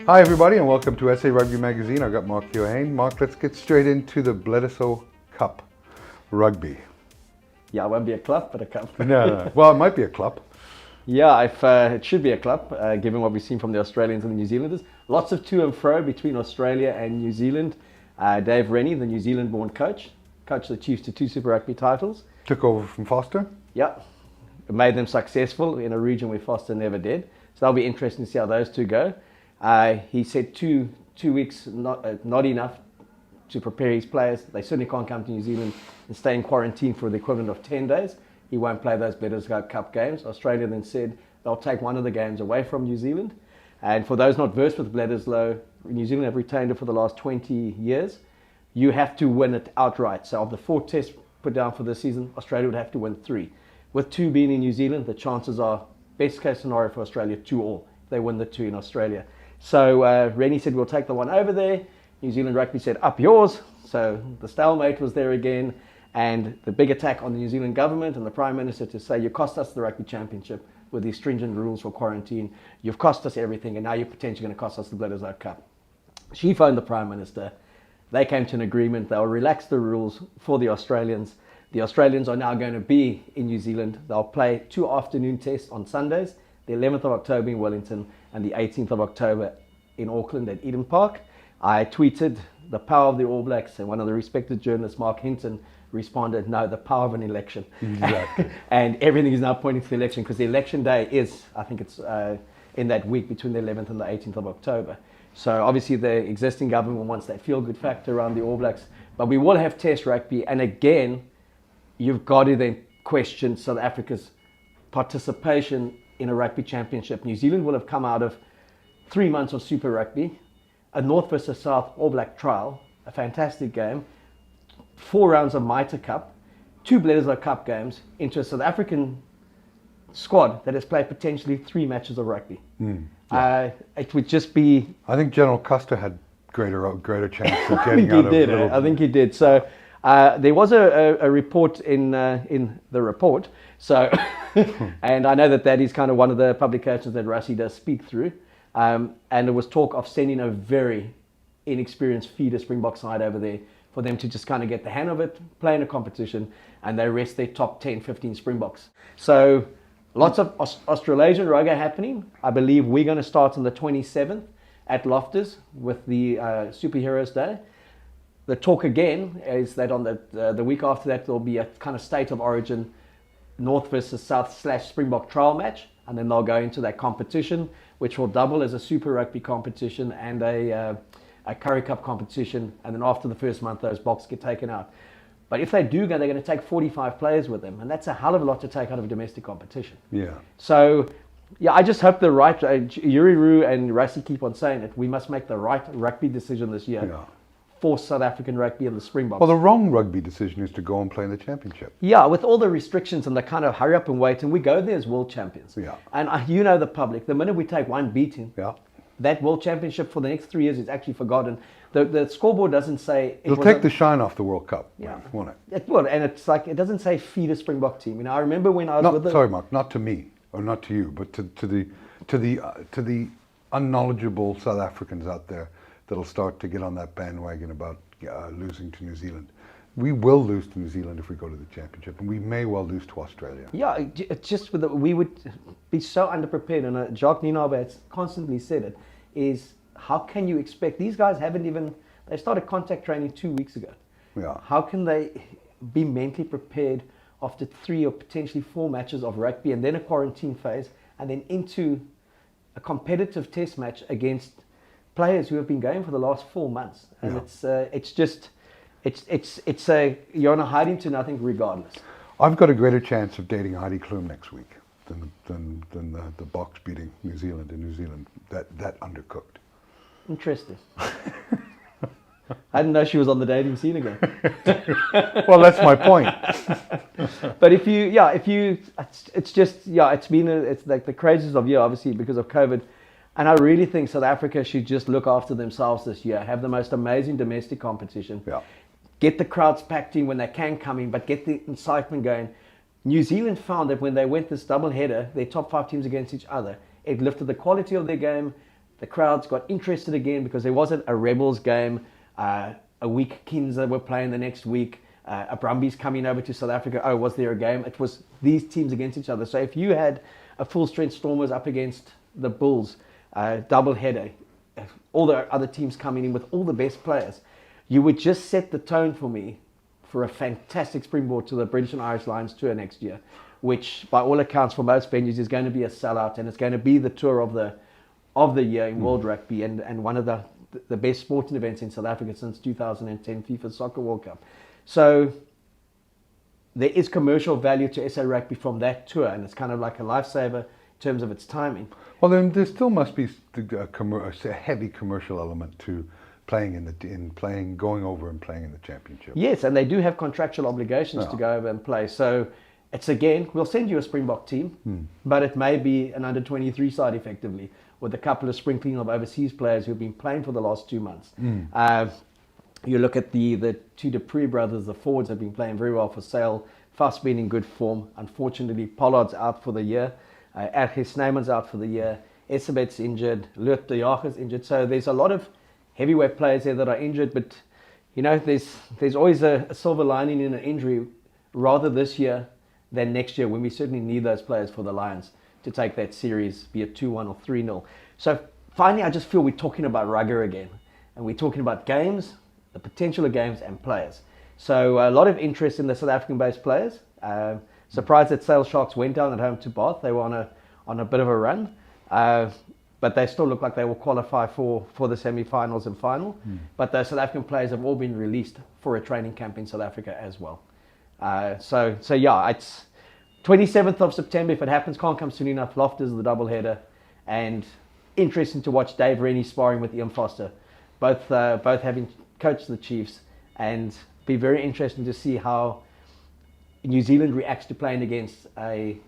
Hi everybody and welcome to SA Rugby Magazine. I've got Mark Johann. Mark, let's get straight into the Bledisloe Cup Rugby. Yeah, it won't be a club, but a cup. No. Well, it might be a club. Yeah, it should be a club, given what we've seen from the Australians and the New Zealanders. Lots of to and fro between Australia and New Zealand. Dave Rennie, the New Zealand-born coach, coached the Chiefs to 2 Super Rugby titles. Took over from Foster. Yeah, it made them successful in a region where Foster never did. So that'll be interesting to see how those two go. He said two weeks not enough to prepare his players. They certainly can't come to New Zealand and stay in quarantine for the equivalent of 10 days. He won't play those Bledisloe Cup games. Australia then said they'll take one of the games away from New Zealand. And for those not versed with Bledisloe, New Zealand have retained it for the last 20 years. You have to win it outright. So of the 4 tests put down for this season, Australia would have to win 3. With 2 being in New Zealand, the chances are, best case scenario for Australia, 2-2. They win the 2 in Australia. So Rennie said, we'll take the one over there. New Zealand Rugby said, up yours. So the stalemate was there again. And the big attack on the New Zealand government and the Prime Minister to say, you cost us the Rugby Championship with these stringent rules for quarantine. You've cost us everything, and now you're potentially going to cost us the Bledisloe Cup. She phoned the Prime Minister. They came to an agreement. They'll relax the rules for the Australians. The Australians are now going to be in New Zealand. They'll play 2 afternoon tests on Sundays, the 11th of October in Wellington and the 18th of October in Auckland at Eden Park. I tweeted the power of the All Blacks, and one of the respected journalists, Mark Hinton, responded, no, the power of an election. Exactly. And everything is now pointing to the election, because the election day is, I think it's in that week between the 11th and the 18th of October. So obviously the existing government wants that feel-good factor around the All Blacks, but we will have test rugby, and again, you've got to then question South Africa's participation in a rugby championship. New Zealand will have come out of 3 months of Super Rugby, a North versus South All Black trial, a fantastic game, 4 rounds of Mitre Cup, 2 Bledisloe Cup games, into a South African squad that has played potentially 3 matches of rugby. It would just be... I think General Custer had greater chance of I getting think out he of did. little... I think he did. So there was a report in the report. So, and I know that is kind of one of the publications that Rassie does speak through. And there was talk of sending a very inexperienced feeder Springbok side over there for them to just kind of get the hang of it, play in a competition, and they rest their top 10, 15 Springboks. So lots of Australasian rugby happening. I believe we're going to start on the 27th at Loftus with the Superheroes Day. The talk again is that on the week after that, there'll be a kind of state of origin North versus South / Springbok trial match, and then they'll go into that competition, which will double as a Super Rugby competition and a Currie Cup competition, and then after the first month, those Boks get taken out. But if they do go, they're going to take 45 players with them, and that's a hell of a lot to take out of a domestic competition. Yeah. So, yeah, I just hope the right, Yuri Roo and Rassie keep on saying it, we must make the right rugby decision this year. Yeah. For South African rugby and the Springboks. Well, the wrong rugby decision is to go and play in the championship. Yeah, with all the restrictions and the kind of hurry up and wait, and we go there as world champions. Yeah. And you know the public, the minute we take one beating, Yeah. that world championship for the next 3 years is actually forgotten. The scoreboard doesn't say... It'll take the shine off the World Cup, yeah. won't it? It will, and it's like, it doesn't say feed a Springbok team. You know, I remember when I was with Sorry, Mark, not to me, or not to you, but to the unknowledgeable South Africans out there that'll start to get on that bandwagon about losing to New Zealand. We will lose to New Zealand if we go to the championship, and we may well lose to Australia. Yeah, it's just we would be so underprepared, and Jacques Nienaber has constantly said it, is how can you expect, these guys they started contact training 2 weeks ago. Yeah. How can they be mentally prepared after 3 or potentially 4 matches of rugby, and then a quarantine phase, and then into a competitive test match against players who have been going for the last 4 months, and you're on a hiding to nothing regardless. I've got a greater chance of dating Heidi Klum next week than the Boks beating New Zealand in New Zealand. That undercooked. Interesting. I didn't know she was on the dating scene again. Well, that's my point. But it's like the craziest of year, obviously because of COVID. And I really think South Africa should just look after themselves this year, have the most amazing domestic competition, get the crowds packed in when they can come in, but get the incitement going. New Zealand found that when they went this double header, their top 5 teams against each other, it lifted the quality of their game, The crowds got interested again because there wasn't a Rebels game, a week Kings that were playing the next week, a Brumbies coming over to South Africa. Oh, was there a game? It was these teams against each other. So if you had a full-strength Stormers up against the Bulls, double header, all the other teams coming in with all the best players, you would just set the tone for me for a fantastic springboard to the British and Irish Lions tour next year, which by all accounts for most venues is going to be a sellout, and it's going to be the tour of the year in world rugby, and one of the best sporting events in South Africa since 2010 FIFA Soccer World Cup. So there is commercial value to SA Rugby from that tour, and it's kind of like a lifesaver in terms of its timing. Well, then there still must be a heavy commercial element to going over and playing in the championship. Yes, and they do have contractual obligations to go over and play. So it's again, we'll send you a Springbok team, but it may be an under-23 side effectively, with a couple of sprinkling of overseas players who've been playing for the last 2 months. You look at the two Dupree brothers, the forwards have been playing very well for Sale. Fast been in good form. Unfortunately, Pollard's out for the year. Ergis Snyman's out for the year. Esabet's injured. Lut de Jager's injured. So there's a lot of heavyweight players there that are injured, but you know, there's always a silver lining in an injury, rather this year than next year, when we certainly need those players for the Lions to take that series, be it 2-1 or 3-0. So finally, I just feel we're talking about rugger again, and we're talking about games, the potential of games and players. So a lot of interest in the South African-based players. Surprised that Sale Sharks went down at home to Bath. They were on a bit of a run. But they still look like they will qualify for the semi-finals and final. But the South African players have all been released for a training camp in South Africa as well. So yeah, it's 27th of September. If it happens, can't come soon enough. Loftus, the doubleheader, and interesting to watch Dave Rennie sparring with Ian Foster, both having coached the Chiefs, and be very interesting to see how New Zealand reacts to playing against a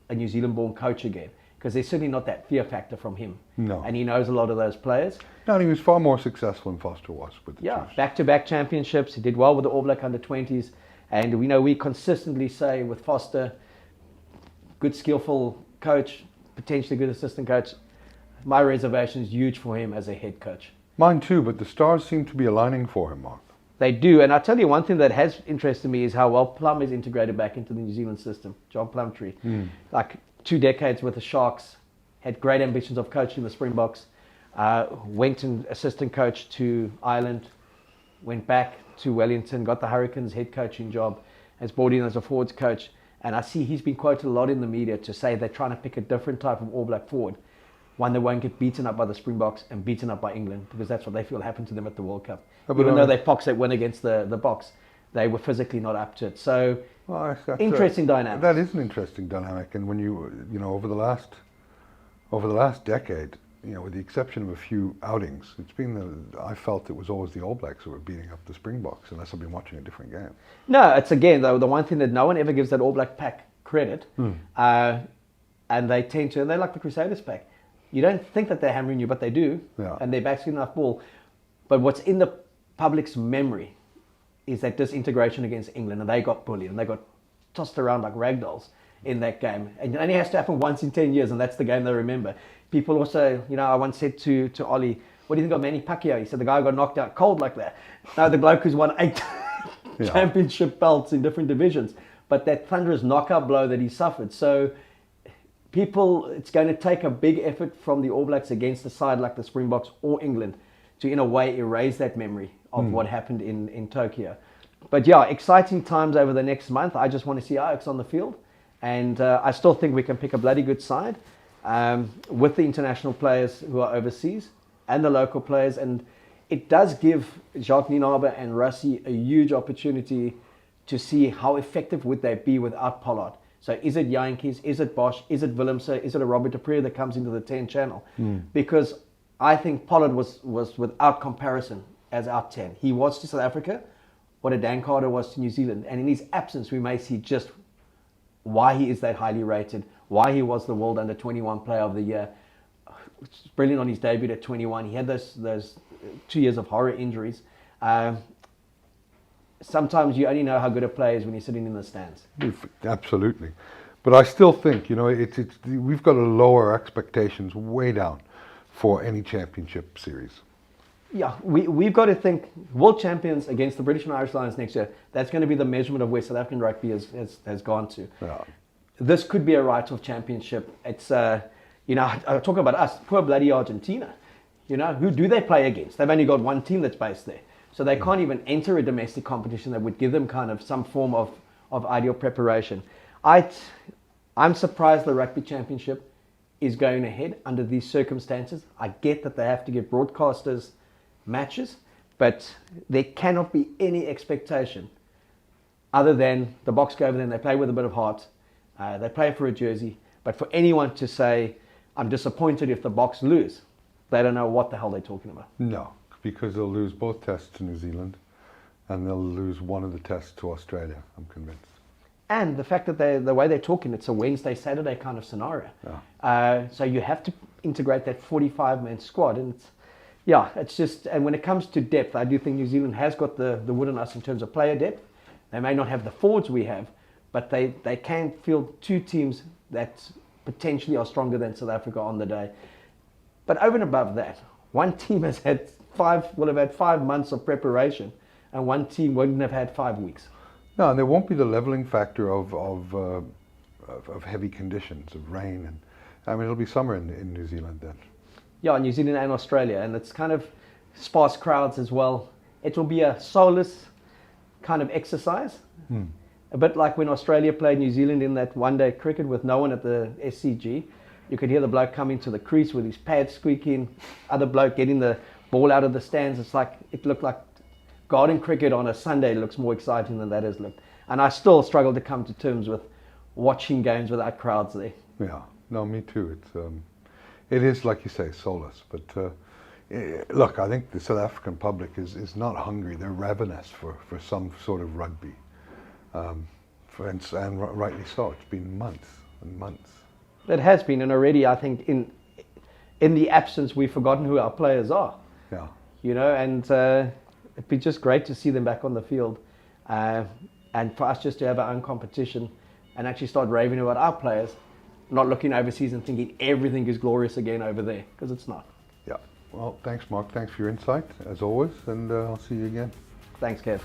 New Zealand-born coach again, because there's certainly not that fear factor from him. No. And he knows a lot of those players. No, and he was far more successful than Foster was with the Chiefs. Back-to-back championships. He did well with the All Black under-20s. And we consistently say with Foster, good skillful coach, potentially good assistant coach. My reservation is huge for him as a head coach. Mine too, but the stars seem to be aligning for him, Mark. They do, and I'll tell you one thing that has interested me is how well Plum is integrated back into the New Zealand system. John Plumtree, like 2 decades with the Sharks, had great ambitions of coaching the Springboks, went and assistant coach to Ireland, went back to Wellington, got the Hurricanes head coaching job, has brought in as a forwards coach, and I see he's been quoted a lot in the media to say they're trying to pick a different type of All Black forward, one that won't get beaten up by the Springboks and beaten up by England, because that's what they feel happened to them at the World Cup. Even though they Pox that win against the Boks, they were physically not up to it. So, interesting dynamic. That is an interesting dynamic, and when you over the last decade, with the exception of a few outings, it's been I felt it was always the All Blacks who were beating up the Springboks, unless I've been watching a different game. No, it's again though the one thing that no one ever gives that All Black pack credit, and they tend to, and they're like the Crusaders pack. You don't think that they're hammering you, but they do, and they're backing enough ball. But what's in the public's memory is that disintegration against England, and they got bullied and they got tossed around like ragdolls in that game. And it only has to happen once in 10 years, and that's the game they remember. People also, I once said to Ollie, what do you think of Manny Pacquiao? He said the guy got knocked out cold like that. No, the bloke who's won 8 championship belts in different divisions, but that thunderous knockout blow that he suffered. So it's going to take a big effort from the All Blacks against a side like the Springboks or England to, in a way, erase that memory of what happened in Tokyo. But yeah, exciting times over the next month. I just want to see Ajax on the field. And I still think we can pick a bloody good side with the international players who are overseas and the local players. And it does give Jacques Nienaber and Rassie a huge opportunity to see how effective would they be without Pollard. So is it Jantjies, is it Bosch, is it Willemse, is it a Robert Dupree that comes into the 10 channel? Because I think Pollard was without comparison as our 10. He was to South Africa what a Dan Carter was to New Zealand. And in his absence, we may see just why he is that highly rated, why he was the World Under-21 Player of the Year. It's brilliant on his debut at 21. He had those 2 years of horror injuries. Sometimes you only know how good a player is when you're sitting in the stands. Absolutely. But I still think, we've got to lower expectations way down for any championship series. Yeah, we've got to think world champions against the British and Irish Lions next year. That's going to be the measurement of where South African rugby has gone to. Yeah. This could be a write-off championship. It's, you know, I talk about us, poor bloody Argentina. You know, who do they play against? They've only got one team that's based there. So they can't even enter a domestic competition that would give them kind of some form of ideal preparation. I'm surprised the Rugby Championship is going ahead under these circumstances. I get that they have to give broadcasters matches, but there cannot be any expectation other than the Boks go over there and they play with a bit of heart. They play for a jersey. But for anyone to say, I'm disappointed if the Boks lose, they don't know what the hell they're talking about. No, because they'll lose both tests to New Zealand and they'll lose one of the tests to Australia, I'm convinced. And the fact that the way they're talking, it's a Wednesday, Saturday kind of scenario. Yeah. So you have to integrate that 45-man squad. And it's just, and when it comes to depth, I do think New Zealand has got the wood on us in terms of player depth. They may not have the forwards we have, but they can field two teams that potentially are stronger than South Africa on the day. But over and above that, one team will have had 5 months of preparation, and one team wouldn't have had 5 weeks. No, and there won't be the leveling factor of heavy conditions, of rain, and I mean it'll be summer in New Zealand then. Yeah, New Zealand and Australia, and it's kind of sparse crowds as well. It will be a soulless kind of exercise, a bit like when Australia played New Zealand in that one-day cricket with no one at the SCG. You could hear the bloke coming to the crease with his pads squeaking, other bloke getting the ball out of the stands. It looked like garden cricket on a Sunday looks more exciting than that has looked. And I still struggle to come to terms with watching games without crowds there. Yeah, no, me too. It is, like you say, soulless. But look, I think the South African public is not hungry. They're ravenous for some sort of rugby. And rightly so. It's been months and months. It has been, and already I think in the absence we've forgotten who our players are. Yeah. You know, and it'd be just great to see them back on the field, and for us just to have our own competition and actually start raving about our players, not looking overseas and thinking everything is glorious again over there, because it's not. Yeah. Well, thanks, Mark. Thanks for your insight, as always, and I'll see you again. Thanks, Kev.